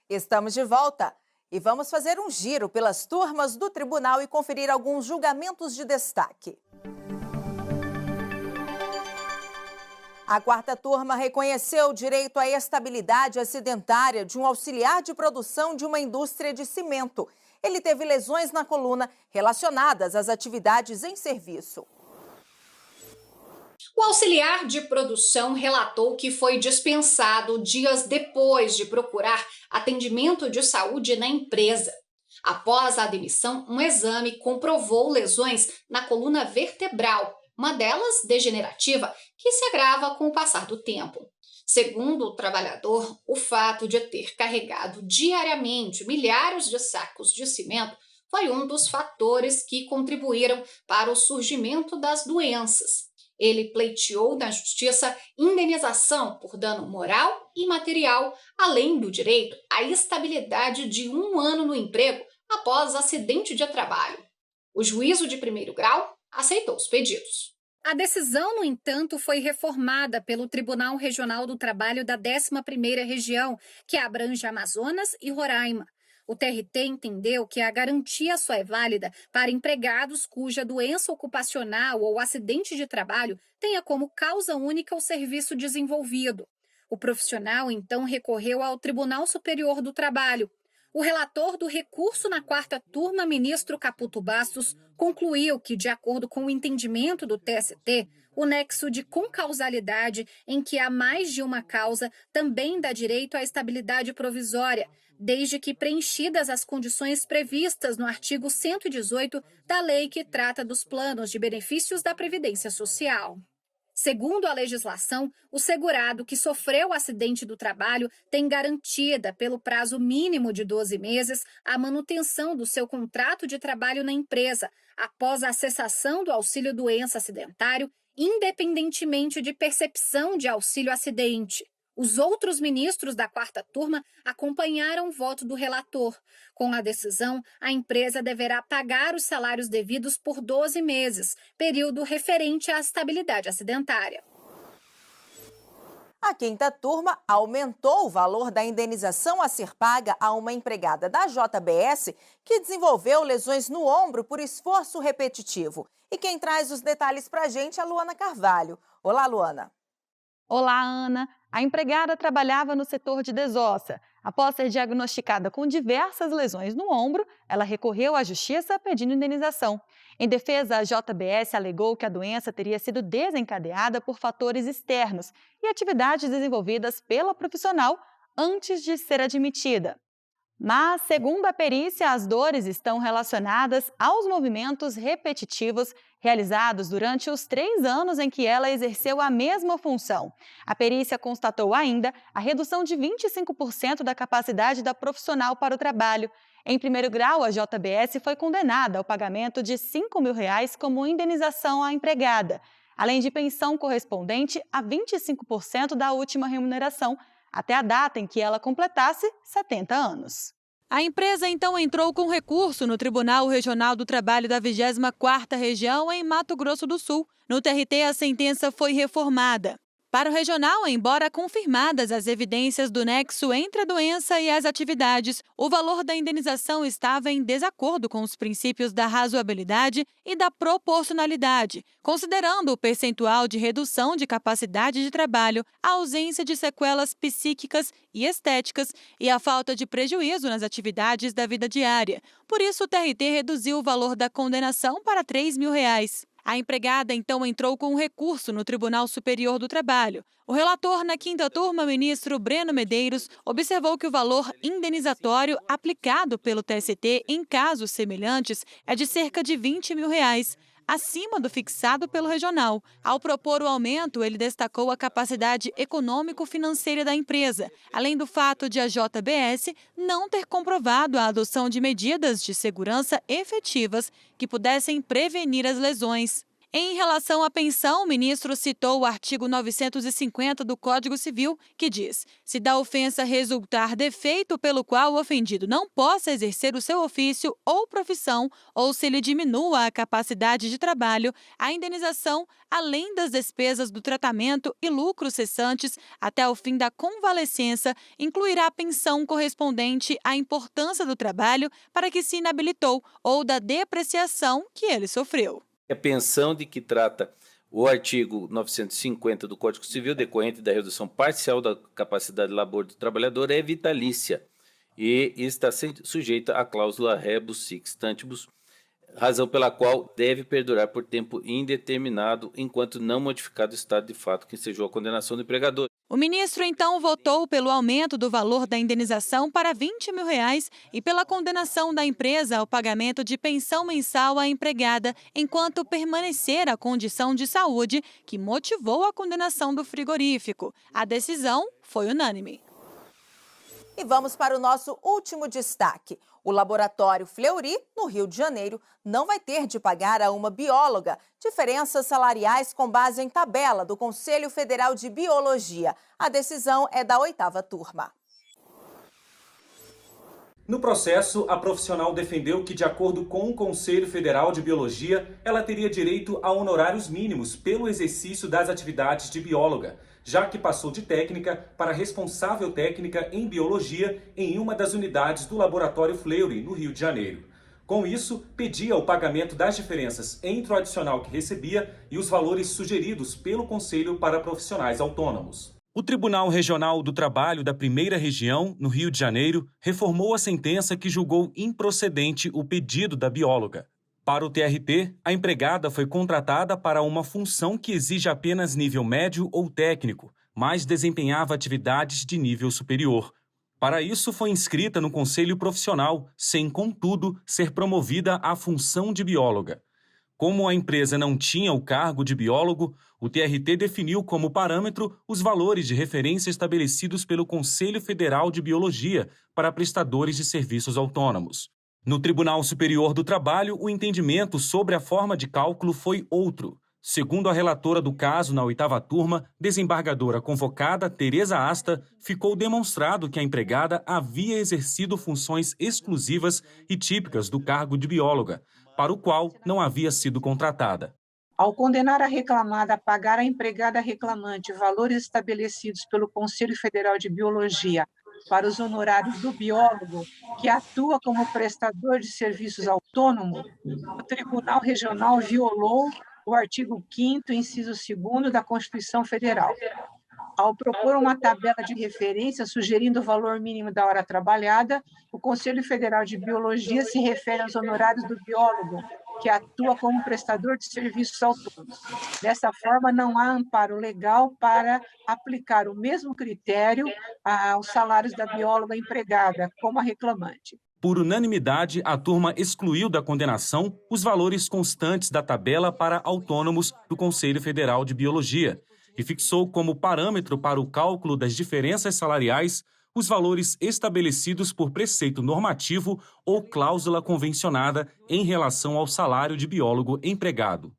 Estamos de volta e vamos fazer um giro pelas turmas do tribunal e conferir alguns julgamentos de destaque. A quarta turma reconheceu o direito à estabilidade acidentária de um auxiliar de produção de uma indústria de cimento. Ele teve lesões na coluna relacionadas às atividades em serviço. O auxiliar de produção relatou que foi dispensado dias depois de procurar atendimento de saúde na empresa. Após a demissão, um exame comprovou lesões na coluna vertebral, uma delas degenerativa, que se agrava com o passar do tempo. Segundo o trabalhador, o fato de ter carregado diariamente milhares de sacos de cimento foi um dos fatores que contribuíram para o surgimento das doenças. Ele pleiteou na justiça indenização por dano moral e material, além do direito à estabilidade de 1 ano no emprego após acidente de trabalho. O juízo de primeiro grau aceitou os pedidos. A decisão, no entanto, foi reformada pelo Tribunal Regional do Trabalho da 11ª Região, que abrange Amazonas e Roraima. O TRT entendeu que a garantia só é válida para empregados cuja doença ocupacional ou acidente de trabalho tenha como causa única o serviço desenvolvido. O profissional, então, recorreu ao Tribunal Superior do Trabalho. O relator do recurso na quarta turma, ministro Caputo Bastos, concluiu que, de acordo com o entendimento do TST, o nexo de concausalidade em que há mais de uma causa também dá direito à estabilidade provisória, desde que preenchidas as condições previstas no artigo 118 da lei que trata dos planos de benefícios da Previdência Social. Segundo a legislação, o segurado que sofreu o acidente do trabalho tem garantida, pelo prazo mínimo de 12 meses, a manutenção do seu contrato de trabalho na empresa, após a cessação do auxílio-doença acidentário, independentemente de percepção de auxílio-acidente. Os outros ministros da quarta turma acompanharam o voto do relator. Com a decisão, a empresa deverá pagar os salários devidos por 12 meses, período referente à estabilidade acidentária. A quinta turma aumentou o valor da indenização a ser paga a uma empregada da JBS que desenvolveu lesões no ombro por esforço repetitivo. E quem traz os detalhes para a gente é a Luana Carvalho. Olá, Luana. Olá, Ana. A empregada trabalhava no setor de desossa. Após ser diagnosticada com diversas lesões no ombro, ela recorreu à justiça pedindo indenização. Em defesa, a JBS alegou que a doença teria sido desencadeada por fatores externos e atividades desenvolvidas pela profissional antes de ser admitida. Mas, segundo a perícia, as dores estão relacionadas aos movimentos repetitivos realizados durante os 3 anos em que ela exerceu a mesma função. A perícia constatou ainda a redução de 25% da capacidade da profissional para o trabalho. Em primeiro grau, a JBS foi condenada ao pagamento de R$ 5.000 como indenização à empregada, além de pensão correspondente a 25% da última remuneração, até a data em que ela completasse 70 anos. A empresa então entrou com recurso no Tribunal Regional do Trabalho da 24ª Região em Mato Grosso do Sul. No TRT, a sentença foi reformada. Para o regional, embora confirmadas as evidências do nexo entre a doença e as atividades, o valor da indenização estava em desacordo com os princípios da razoabilidade e da proporcionalidade, considerando o percentual de redução de capacidade de trabalho, a ausência de sequelas psíquicas e estéticas e a falta de prejuízo nas atividades da vida diária. Por isso, o TRT reduziu o valor da condenação para R$ 3.000. A empregada, então, entrou com um recurso no Tribunal Superior do Trabalho. O relator na quinta turma, ministro Breno Medeiros, observou que o valor indenizatório aplicado pelo TST em casos semelhantes é de cerca de R$ 20.000, acima do fixado pelo regional. Ao propor o aumento, ele destacou a capacidade econômico-financeira da empresa, além do fato de a JBS não ter comprovado a adoção de medidas de segurança efetivas que pudessem prevenir as lesões. Em relação à pensão, o ministro citou o artigo 950 do Código Civil, que diz: se da ofensa resultar defeito pelo qual o ofendido não possa exercer o seu ofício ou profissão, ou se lhe diminua a capacidade de trabalho, a indenização, além das despesas do tratamento e lucros cessantes até o fim da convalescença, incluirá a pensão correspondente à importância do trabalho para que se inabilitou ou da depreciação que ele sofreu. A pensão de que trata o artigo 950 do Código Civil, decorrente da redução parcial da capacidade de labor do trabalhador, é vitalícia e está sujeita à cláusula rebus sic stantibus, razão pela qual deve perdurar por tempo indeterminado, enquanto não modificado o estado de fato que ensejou a condenação do empregador. O ministro, então, votou pelo aumento do valor da indenização para R$20 mil e pela condenação da empresa ao pagamento de pensão mensal à empregada, enquanto permanecer a condição de saúde que motivou a condenação do frigorífico. A decisão foi unânime. E vamos para o nosso último destaque. O laboratório Fleury, no Rio de Janeiro, não vai ter de pagar a uma bióloga diferenças salariais com base em tabela do Conselho Federal de Biologia. A decisão é da 8ª turma. No processo, a profissional defendeu que, de acordo com o Conselho Federal de Biologia, ela teria direito a honorários mínimos pelo exercício das atividades de bióloga, já que passou de técnica para responsável técnica em biologia em uma das unidades do Laboratório Fleury, no Rio de Janeiro. Com isso, pedia o pagamento das diferenças entre o adicional que recebia e os valores sugeridos pelo Conselho para profissionais autônomos. O Tribunal Regional do Trabalho da 1ª Região, no Rio de Janeiro, reformou a sentença que julgou improcedente o pedido da bióloga. Para o TRT, a empregada foi contratada para uma função que exige apenas nível médio ou técnico, mas desempenhava atividades de nível superior. Para isso, foi inscrita no Conselho Profissional, sem, contudo, ser promovida à função de bióloga. Como a empresa não tinha o cargo de biólogo, o TRT definiu como parâmetro os valores de referência estabelecidos pelo Conselho Federal de Biologia para prestadores de serviços autônomos. No Tribunal Superior do Trabalho, o entendimento sobre a forma de cálculo foi outro. Segundo a relatora do caso na 8ª turma, desembargadora convocada Tereza Asta, ficou demonstrado que a empregada havia exercido funções exclusivas e típicas do cargo de bióloga, para o qual não havia sido contratada. Ao condenar a reclamada a pagar à empregada reclamante valores estabelecidos pelo Conselho Federal de Biologia para os honorários do biólogo que atua como prestador de serviços autônomo, o Tribunal Regional violou o artigo 5º, inciso 2º da Constituição Federal. Ao propor uma tabela de referência sugerindo o valor mínimo da hora trabalhada, o Conselho Federal de Biologia se refere aos honorários do biólogo, que atua como prestador de serviços autônomos. Dessa forma, não há amparo legal para aplicar o mesmo critério aos salários da bióloga empregada, como a reclamante. Por unanimidade, a turma excluiu da condenação os valores constantes da tabela para autônomos do Conselho Federal de Biologia e fixou como parâmetro para o cálculo das diferenças salariais os valores estabelecidos por preceito normativo ou cláusula convencionada em relação ao salário de biólogo empregado.